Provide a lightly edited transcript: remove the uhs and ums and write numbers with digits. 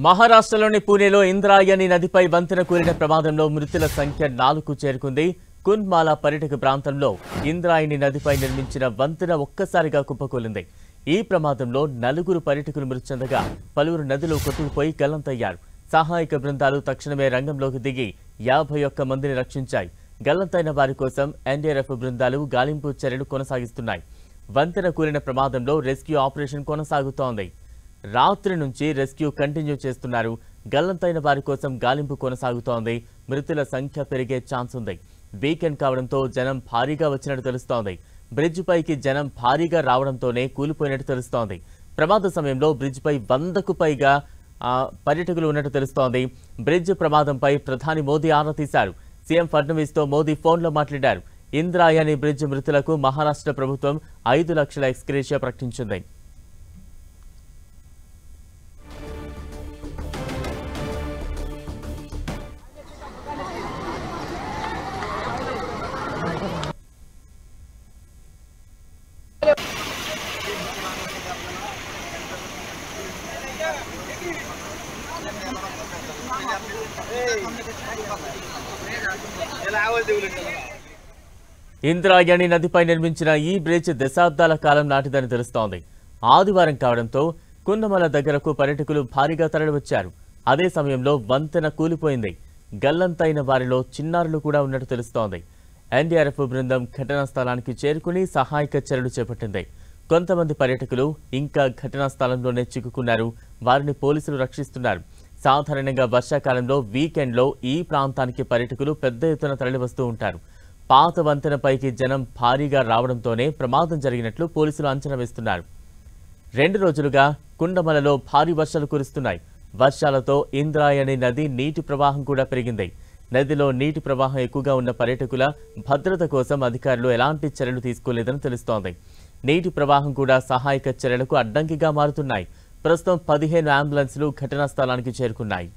మహారాష్ట్రలోని పూణేలో ఇంద్రాయణి నదిపై వంతెన కూలిన ప్రమాదంలో మృతుల సంఖ్య 4కు చేరుకుంది. కుండ్మాల పర్యాటక ప్రాంతంలో ఇంద్రాయణి నదిపై నిర్మించిన వంతెన ఒక్కసారిగా కుప్పకూలింది. ఈ ప్రమాదంలో 4 పర్యాటకులు మృతి చెందగా పలువురు నదిలో కొట్టుకుపోయి గల్లంతయ్యారు. సహాయక బృందాలు తక్షణమే రంగంలోకి దిగి 51 మందిని రక్షించాయి. గల్లంతైన వారి కోసం ఎన్డీఆర్ఎఫ్ బృందాలు గాలింపు చర్యలు కొనసాగిస్తున్నాయి. వంతెన కూలిన ప్రమాదంలో రెస్క్యూ ఆపరేషన్ కొనసాగుతోంది. రాత్రి నుంచి రెస్క్యూ కంటిన్యూ చేస్తున్నారు. గల్లంతైన వారి కోసం గాలింపు కొనసాగుతోంది. మృతుల సంఖ్య పెరిగే ఛాన్స్ ఉంది. వీకెండ్ కావడంతో జనం భారీగా వచ్చినట్టు తెలుస్తోంది. బ్రిడ్జ్ పైకి జనం భారీగా రావడంతోనే కూలిపోయినట్టు తెలుస్తోంది. ప్రమాద సమయంలో బ్రిడ్జ్ పై 100కు పైగా పర్యాటకులు ఉన్నట్టు తెలుస్తోంది. బ్రిడ్జ్ ప్రమాదంపై ప్రధాని మోదీ ఆరా తీశారు. సీఎం ఫడ్నవీస్ తో మోదీ ఫోన్లో మాట్లాడారు. ఇంద్రాయణి బ్రిడ్జ్ మృతులకు మహారాష్ట్ర ప్రభుత్వం 5 లక్షల ఎక్స్గ్రేషియా ప్రకటించింది. ఇంద్రాయణి నదిపై నిర్మించిన ఈ బ్రిడ్జ్ దశాబ్దాల కాలం నాటిదని తెలుస్తోంది. ఆదివారం కావడంతో కుండమల దగ్గరకు పర్యాటకులు భారీగా తరలివచ్చారు. అదే సమయంలో వంతెన కూలిపోయింది. గల్లంతైన వారిలో చిన్నారులు కూడా ఉన్నట్టు తెలుస్తోంది. ఎన్డీఆర్ఎఫ్ బృందం ఘటనా స్థలానికి చేరుకుని సహాయక చర్యలు చేపట్టింది. కొంతమంది పర్యాటకులు ఇంకా ఘటనా స్థలంలోనే చిక్కుకున్నారు. వారిని పోలీసులు రక్షిస్తున్నారు. సాధారణంగా వర్షాకాలంలో వీకెండ్లో ఈ ప్రాంతానికి పర్యాటకులు పెద్ద ఎత్తున తరలివస్తూ ఉంటారు. పాత వంతెనపైకి జనం భారీగా రావడంతోనే ప్రమాదం జరిగినట్లు పోలీసులు అంచనా వేస్తున్నారు. 2 రోజులుగా కుండమలలో భారీ వర్షాలు కురుస్తున్నాయి. వర్షాలతో ఇంద్రాయణి నది నీటి ప్రవాహం కూడా పెరిగింది. నదిలో నీటి ప్రవాహం ఎక్కువగా ఉన్న పర్యాటకుల భద్రత కోసం అధికారులు ఎలాంటి చర్యలు తీసుకోలేదని తెలుస్తోంది. నీటి ప్రవాహం కూడా సహాయక చర్యలకు అడ్డంకిగా మారుతున్నాయి. ప్రస్తుతం 15 అంబులెన్సులు ఘటనా స్థలానికి చేరుకున్నాయి.